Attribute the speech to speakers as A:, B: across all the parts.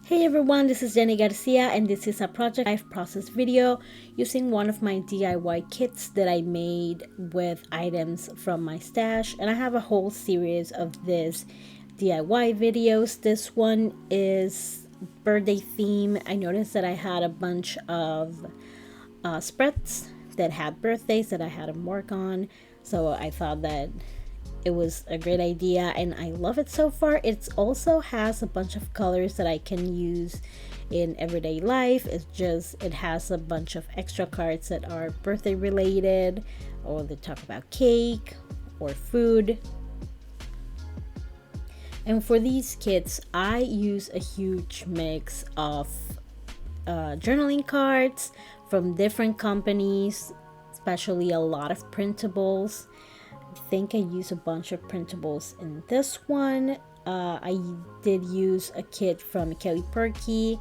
A: Hey everyone, this is Jenny Garcia and this is a project life process video using one of my DIY kits that I made with items from my stash, and I have a whole series of this DIY videos. This one is birthday theme. I noticed that I had a bunch of spreads that had birthdays that I had them work on, so I thought that it was a great idea and I love it so far. It also has a bunch of colors that I can use in everyday life. It has a bunch of extra cards that are birthday related, or they talk about cake or food. And for these kits, I use a huge mix of journaling cards from different companies, especially a lot of printables. I think I use a bunch of printables in this one. I did use a kit from Kelly Perky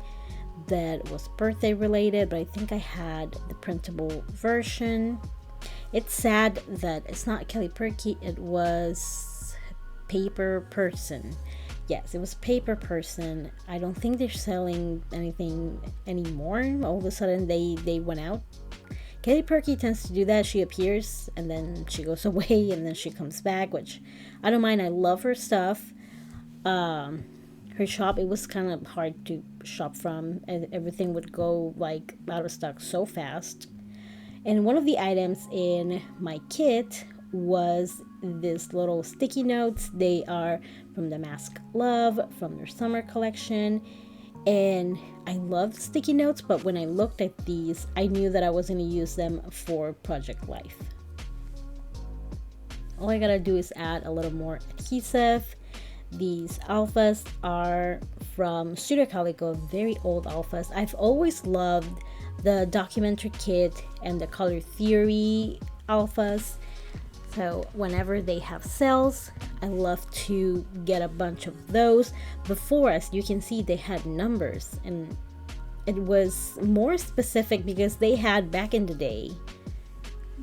A: that was birthday related, but I think I had the printable version. It's sad that it's not Kelly Perky, it was Paper Person. Yes, it was Paper Person. I don't think they're selling anything anymore. All of a sudden they went out. Kelly Perky tends to do that. She appears and then she goes away and then she comes back, which I don't mind. I love her stuff. Her shop, it was kind of hard to shop from, and everything would go like out of stock so fast. And one of the items in my kit was this little sticky notes. They are from the Mask Love, from their summer collection. And I love sticky notes, but when I looked at these, I knew that I was going to use them for Project Life. All I gotta do is add a little more adhesive. These alphas are from Studio Calico, very old alphas. I've always loved the documentary kit and the color theory alphas. So whenever they have sales, I love to get a bunch of those. Before, as you can see, they had numbers, and it was more specific because they had, back in the day,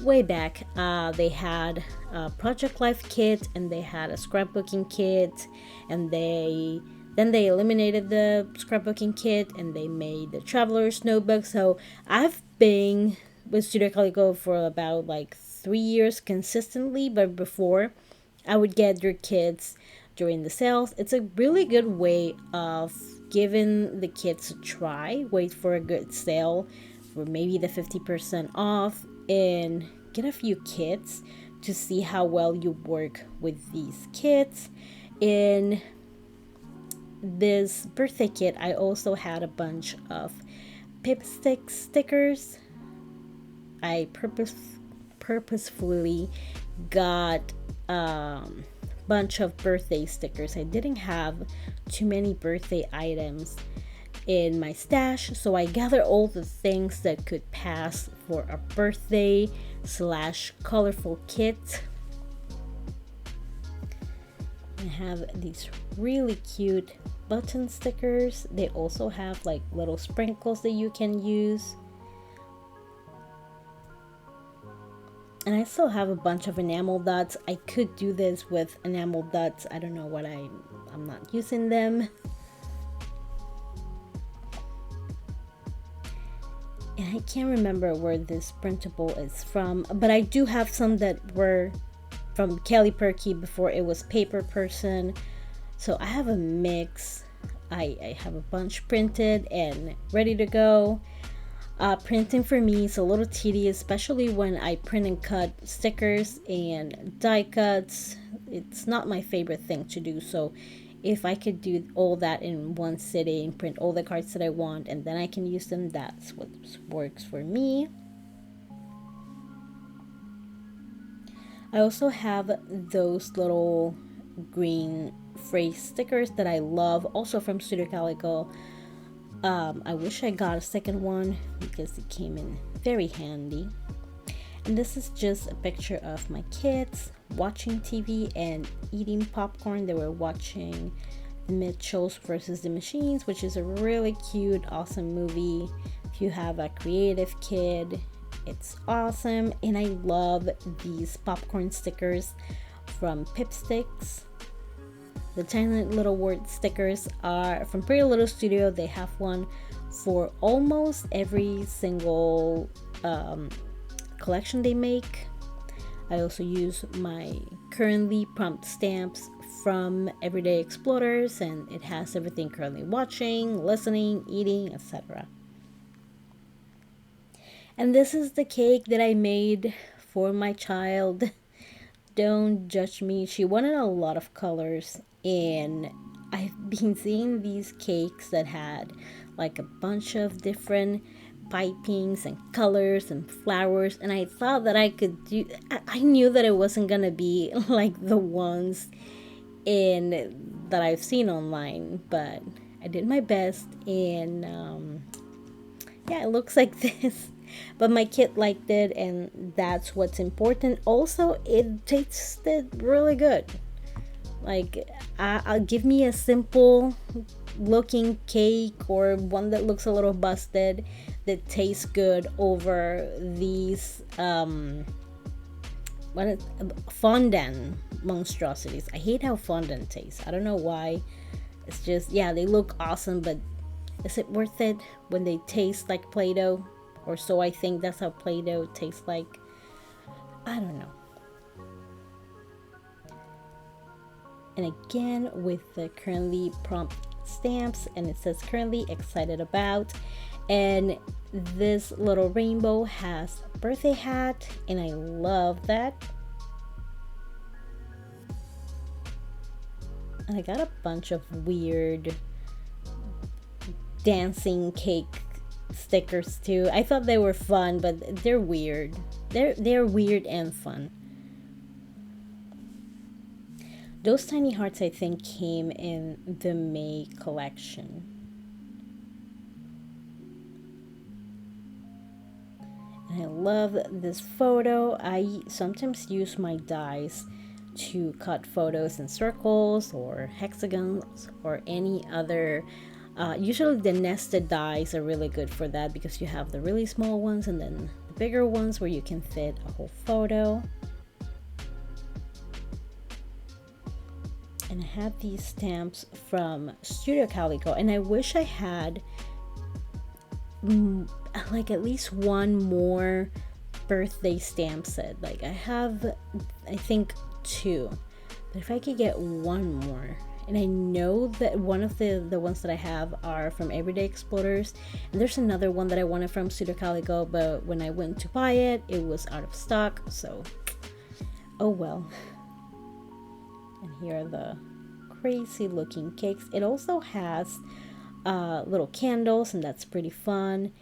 A: way back, they had a Project Life kit and they had a scrapbooking kit, and then they eliminated the scrapbooking kit and they made the Traveler's Notebook. So I've been with Studio Calico for about like 3 years consistently, but before I would get your kits during the sales. It's a really good way of giving the kits a try. Wait for a good sale for maybe the 50% off and get a few kits to see how well you work with these kits. In this birthday kit, I also had a bunch of Pipstick stickers. I purposefully got bunch of birthday stickers. I didn't have too many birthday items in my stash, so I gathered all the things that could pass for a birthday / colorful kit. I have these really cute button stickers. They also have like little sprinkles that you can use. And I still have a bunch of enamel dots. I could do this with enamel dots. I don't know what I'm not using them. And I can't remember where this printable is from, but I do have some that were from Kelly Perky before it was Paper Person. So I have a mix. I have a bunch printed and ready to go. Printing for me is a little tedious, especially when I print and cut stickers and die cuts. It's not my favorite thing to do, so if I could do all that in one sitting, print all the cards that I want, and then I can use them, that's what works for me. I also have those little green phrase stickers that I love, also from Studio Calico. I wish I got a second one because it came in very handy. And this is just a picture of my kids watching TV and eating popcorn. They were watching The Mitchells versus the Machines, which is a really cute, awesome movie. If you have a creative kid, it's awesome. And I love these popcorn stickers from Pipsticks. The tiny little word stickers are from Pretty Little Studio. They have one for almost every single collection they make. I also use my currently prompt stamps from Everyday Explorers, and it has everything currently watching, listening, eating, etc. And this is the cake that I made for my child. Don't judge me. She wanted a lot of colors, and I've been seeing these cakes that had like a bunch of different pipings and colors and flowers, and I thought that I could do. I knew that it wasn't gonna be like the ones in that I've seen online, but I did my best, and yeah, it looks like this. But my kid liked it, and that's what's important. Also, it tasted really good. Like, I'll give me a simple looking cake or one that looks a little busted that tastes good over these fondant monstrosities. I hate how fondant tastes. I don't know why. It's just, yeah, they look awesome, but is it worth it when they taste like Play-Doh? Or so I think that's how Play-Doh tastes like. I don't know. And again, with the currently prompt stamps, and it says currently excited about. And this little rainbow has a birthday hat, and I love that. And I got a bunch of weird dancing cake stickers too. I thought they were fun, but they're weird. They're weird and fun. Those tiny hearts I think came in the May collection. And I love this photo. I sometimes use my dies to cut photos in circles or hexagons or any other. Usually the nested dies are really good for that because you have the really small ones and then the bigger ones where you can fit a whole photo. And I had these stamps from Studio Calico, and I wish I had like at least one more birthday stamp set. Like I have, I think 2, but if I could get one more. And I know that one of the ones that I have are from Everyday Explorers, and there's another one that I wanted from Studio Calico, but when I went to buy it, it was out of stock, so oh well. And here are the crazy looking cakes. It also has little candles, and that's pretty fun.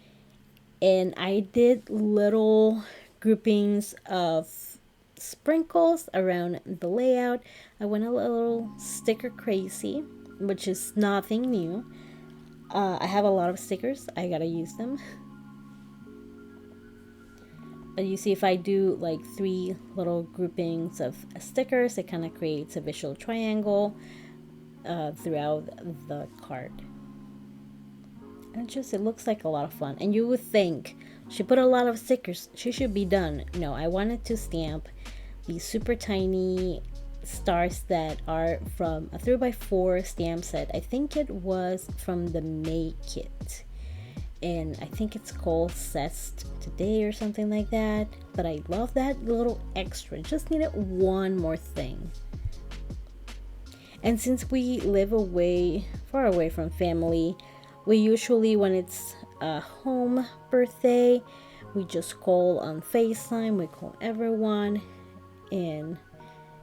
A: And I did little groupings of sprinkles around the layout. I went a little sticker crazy, which is nothing new. I have a lot of stickers. I gotta use them. But you see, if I do like 3 little groupings of stickers, it kind of creates a visual triangle throughout the card. And it looks like a lot of fun. And you would think she put a lot of stickers, she should be done. No, I wanted to stamp these super tiny stars that are from a 3x4 stamp set. I think it was from the May kit, and I think it's called Zest Today or something like that. But I love that little extra. Just needed one more thing. And since we live far away from family, we usually, when it's a home birthday, we just call on FaceTime. We call everyone. And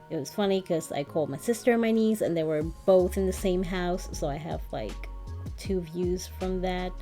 A: it was funny because I called my sister and my niece, and they were both in the same house, so I have like 2 views from that.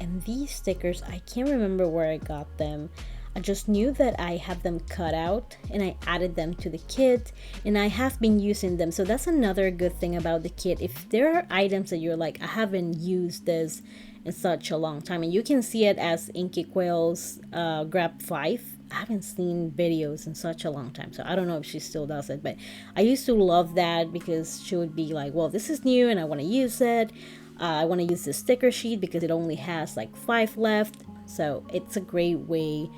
A: And these stickers, I can't remember where I got them. I just knew that I had them cut out and I added them to the kit, and I have been using them. So that's another good thing about the kit. If there are items that you're like, I haven't used this in such a long time, and you can see it as Inky Quail's Grab 5. I haven't seen videos in such a long time, so I don't know if she still does it, but I used to love that because she would be like, well, this is new and I want to use it. I want to use the sticker sheet because it only has like 5 left. So it's a great way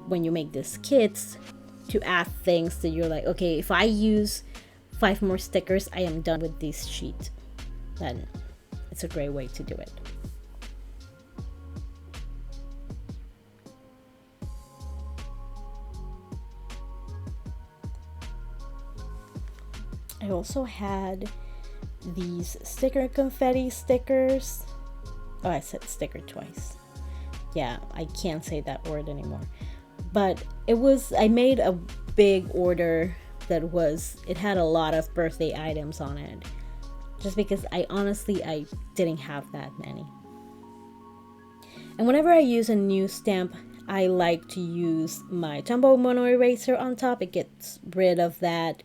A: when you make these kits to add things that you're like, okay, if I use 5 more stickers, I am done with this sheet. Then it's a great way to do it. I also had these sticker confetti stickers. Oh, I said sticker twice. Yeah, I can't say that word anymore. But I made a big order it had a lot of birthday items on it. Just because I didn't have that many. And whenever I use a new stamp, I like to use my Tombow Mono eraser on top. It gets rid of that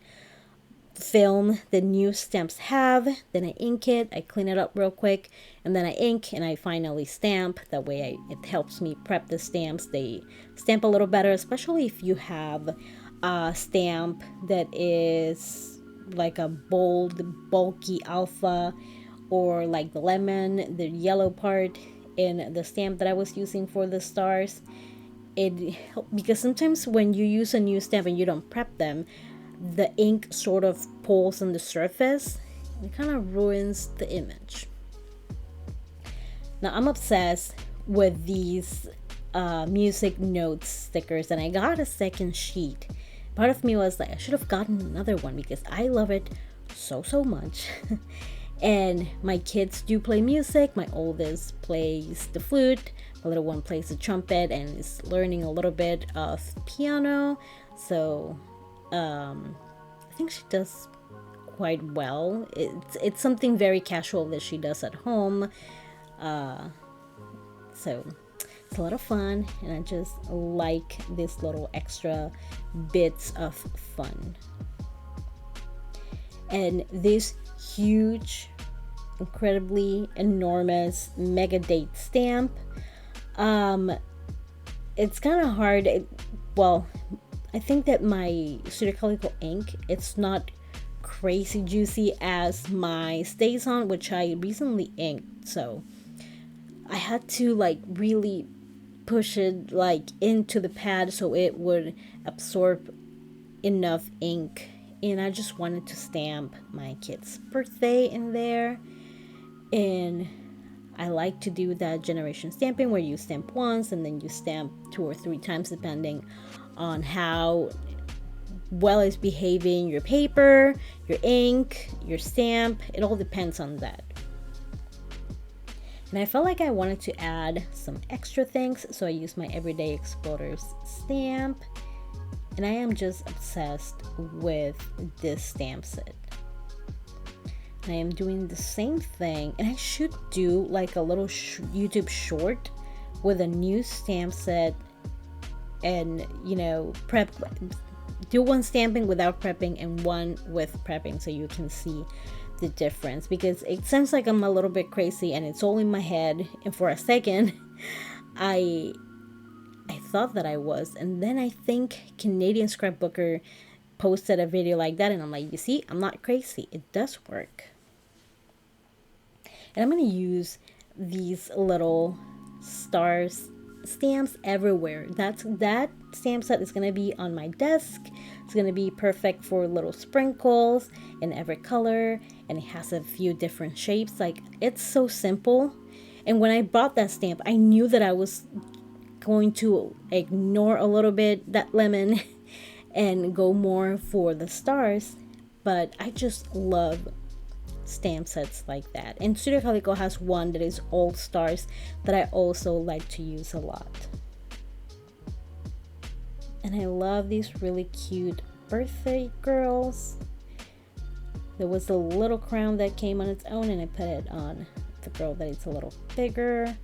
A: film the new stamps have. Then I ink it, I clean it up real quick, and then I ink and I finally stamp. That way it helps me prep the stamps. They stamp a little better, especially if you have a stamp that is like a bold, bulky alpha, or like the lemon, the yellow part in the stamp that I was using for the stars. Because sometimes when you use a new stamp and you don't prep them, the ink sort of pulls on the surface. It kind of ruins the image. Now I'm obsessed with these music notes stickers, and I got a second sheet. Part of me was like, I should have gotten another one because I love it so much. And my kids do play music. My oldest plays the flute, my little one plays the trumpet and is learning a little bit of piano. So I think she does quite well. It's something very casual that she does at home. So it's a lot of fun, and I just like these little extra bits of fun. And this huge, incredibly enormous mega date stamp, it's kind of hard. I think that my Studio Calico ink, it's not crazy juicy as my StazOn, which I recently inked. So I had to like really push it like into the pad so it would absorb enough ink. And I just wanted to stamp my kid's birthday in there. And I like to do that generation stamping where you stamp once and then you stamp 2 or 3 times depending on how well is behaving your paper, your ink, your stamp. It all depends on that. And I felt like I wanted to add some extra things, so I used my Everyday Explorers stamp. And I am just obsessed with this stamp set. I am doing the same thing, and I should do like a little YouTube short with a new stamp set, and do one stamping without prepping and one with prepping so you can see the difference, because it seems like I'm a little bit crazy and it's all in my head, and for a second I thought that I was, and then I think Canadian Scrapbooker posted a video like that, and I'm like, you see, I'm not crazy, it does work. And I'm going to use these little stars stamps everywhere. That stamp set is going to be on my desk. It's going to be perfect for little sprinkles in every color, and it has a few different shapes. Like, it's so simple. And when I bought that stamp, I knew that I was going to ignore a little bit that lemon and go more for the stars, but I just love stamp sets like that. And Studio Calico has one that is all stars that I also like to use a lot. And I love these really cute birthday girls. There was a little crown that came on its own, and I put it on the girl that is a little bigger.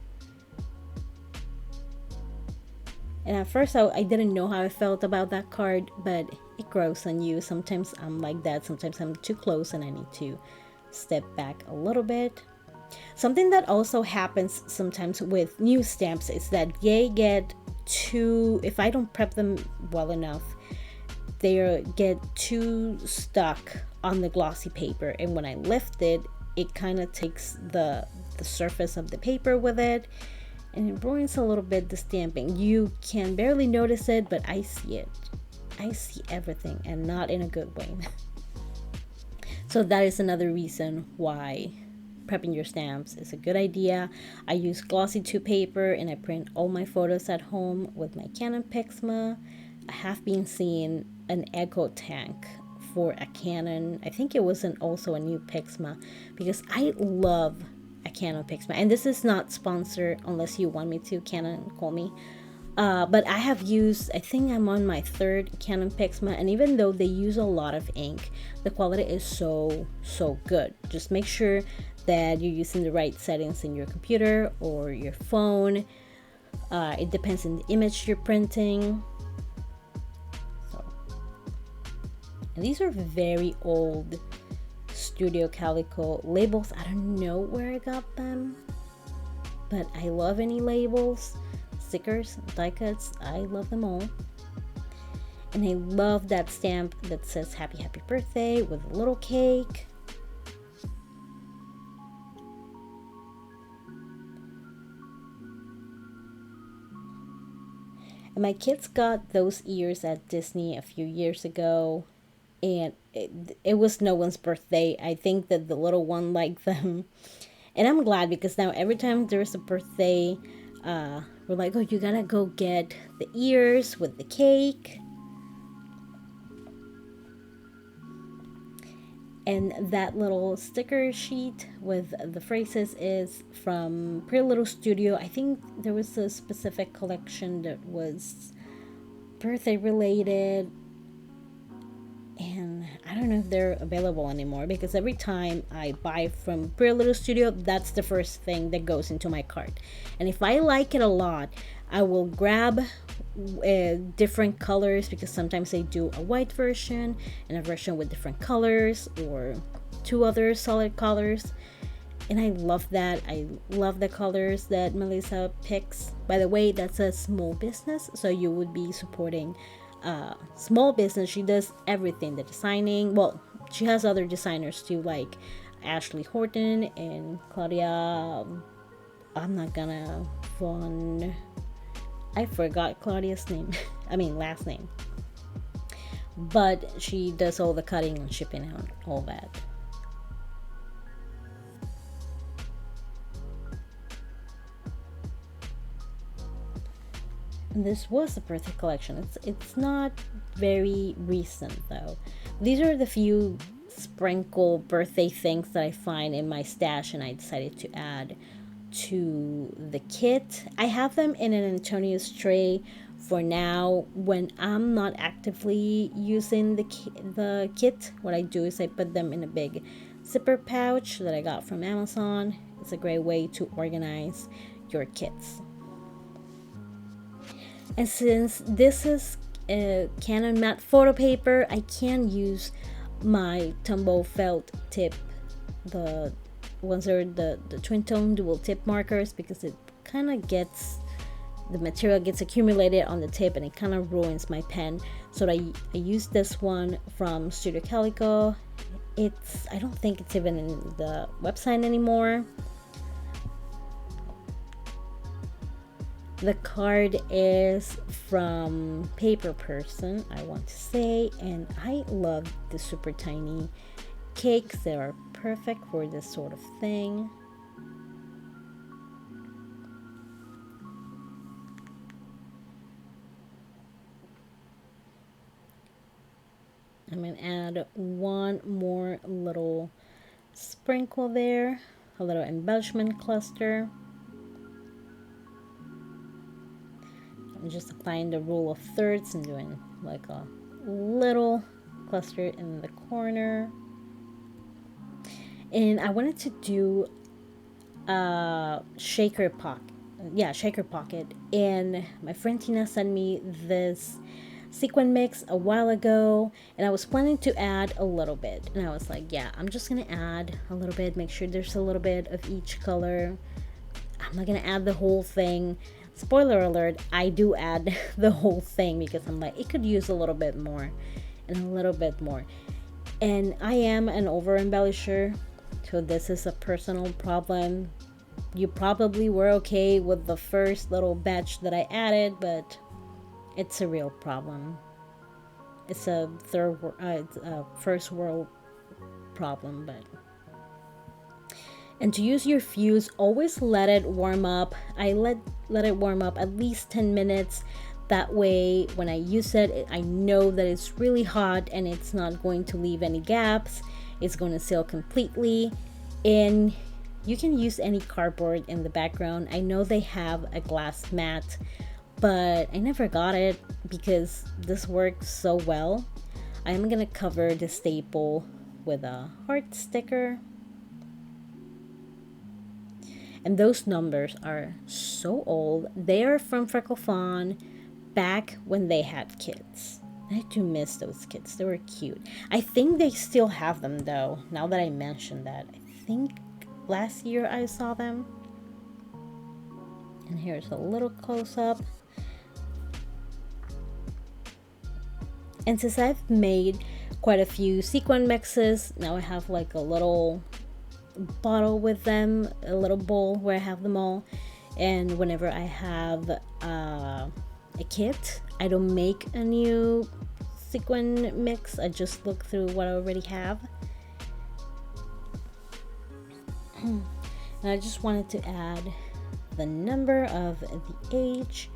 A: And at first I didn't know how I felt about that card, but it grows on you. Sometimes I'm like that, sometimes I'm too close and I need to step back a little bit. Something that also happens sometimes with new stamps is that they get too, if I don't prep them well enough, they get too stuck on the glossy paper, and when I lift it, it kind of takes the surface of the paper with it, and it ruins a little bit the stamping. You can barely notice it, but I see it. I see everything, and not in a good way. So that is another reason why prepping your stamps is a good idea. I use glossy 2 paper, and I print all my photos at home with my Canon Pixma. I have been seeing an echo tank for a Canon. I think it was also a new Pixma, because I love a Canon Pixma. And this is not sponsored, unless you want me to. Canon, call me. But I have used, I think I'm on my 3rd Canon Pixma, and even though they use a lot of ink, the quality is so good. Just make sure that you're using the right settings in your computer or your phone. It depends on the image you're printing. So, and these are very old Studio Calico labels. I don't know where I got them, but I love any labels, stickers, die cuts. I love them all. And I love that stamp that says happy birthday with a little cake. And my kids got those ears at Disney a few years ago, and it was no one's birthday. I think that the little one liked them, and I'm glad, because now every time there's a birthday, we're like, oh, you gotta go get the ears with the cake. And that little sticker sheet with the phrases is from Pretty Little Studio. I think there was a specific collection that was birthday related, and I don't know if they're available anymore, because every time I buy from Pretty Little Studio, that's the first thing that goes into my cart. And if I like it a lot, I will grab different colors, because sometimes they do a white version and a version with different colors, or 2 other solid colors, and I love that. I love the colors that Melissa picks. By the way, that's a small business, so you would be supporting small business. She does everything, the designing. Well, she has other designers too, like Ashley Horton and Claudia. I'm not gonna I forgot Claudia's name. I mean, last name. But she does all the cutting and shipping and all that. And this was a birthday collection. It's not very recent though. These are the few sprinkle birthday things that I find in my stash, and I decided to add to the kit. I have them in an Antonio's tray for now. When I'm not actively using the kit, what I do is I put them in a big zipper pouch that I got from Amazon. It's a great way to organize your kits. And since this is a Canon matte photo paper, I can use my Tombow felt tip, the ones are the twin tone dual tip markers, because it kind of gets, the material gets accumulated on the tip and it kind of ruins my pen. So I use this one from Studio Calico. I don't think it's even in the website anymore. The card is from Paper Person, I want to say, and I love the super tiny cakes. They are perfect for this sort of thing. I'm going to add one more little sprinkle there, a little embellishment cluster. I'm just applying the rule of thirds and doing like a little cluster in the corner. And I wanted to do a shaker pocket. And my friend Tina sent me this sequin mix a while ago, and I was planning to add a little bit. And I was like, yeah, I'm just gonna add a little bit, make sure there's a little bit of each color. I'm not gonna add the whole thing. Spoiler alert, I do add the whole thing, because I'm like, it could use a little bit more and a little bit more. And I am an over embellisher. So this is a personal problem. You probably were okay with the first little batch that I added, but it's a real problem. It's a first world problem. But and to use your fuse, always let it warm up. I let it warm up at least 10 minutes. That way when I use it, I know that it's really hot and it's not going to leave any gaps. It's going to seal completely. And you can use any cardboard in the background. I know they have a glass mat, but I never got it because this works so well. I am gonna cover the staple with a heart sticker. And those numbers are so old. They are from Freckle Fawn back when they had kids. I do miss those kids. They were cute. I think they still have them though, now that I mentioned that. I think last year I saw them. And here's a little close-up. And since I've made quite a few sequin mixes, now I have like a little bottle with them, a little bowl where I have them all. And whenever I have a kit, I don't make a new sequin mix. I just look through what I already have. And I just wanted to add the number of the age,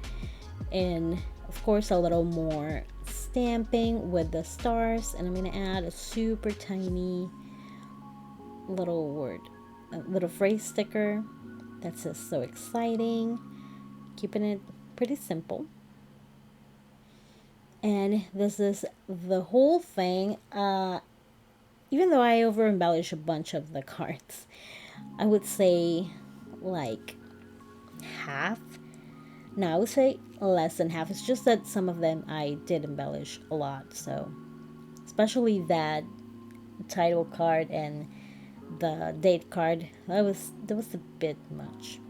A: and of course a little more stamping with the stars. And I'm gonna add a super tiny little word, a little phrase sticker that says "so exciting," keeping it pretty simple. And this is the whole thing. Even though I over embellish a bunch of the cards, I would say like half. No, I would say less than half. It's just that some of them I did embellish a lot. So especially that title card and the date card, that was a bit much.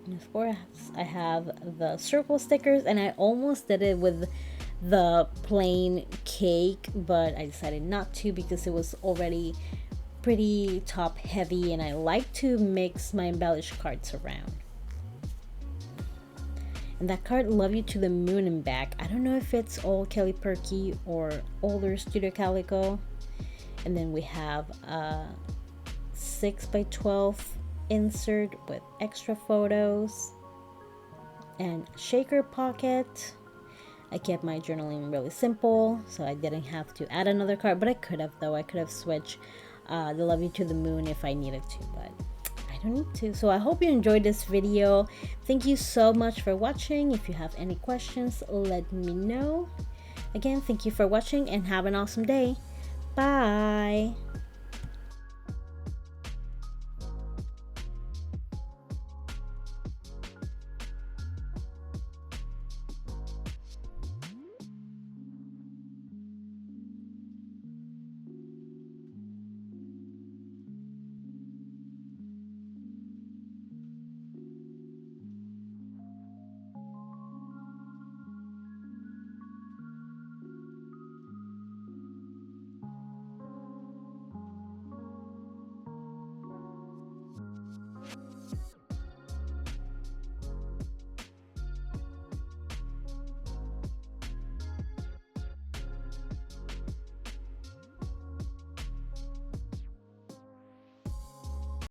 A: And of course I have the circle stickers, and I almost did it with the plain cake, but I decided not to because it was already pretty top heavy, and I like to mix my embellished cards around. And that card, Love You to the Moon and Back, I don't know if it's all Kelly Perky or older Studio Calico. And then we have a 6x12 insert with extra photos and shaker pocket. I kept my journaling really simple, so I didn't have to add another card, but I could have though. I could have switched the Love You to the Moon if I needed to, but I don't need to. So I hope you enjoyed this video. Thank you so much for watching. If you have any questions, let me know. Again, thank you for watching and have an awesome day. Bye.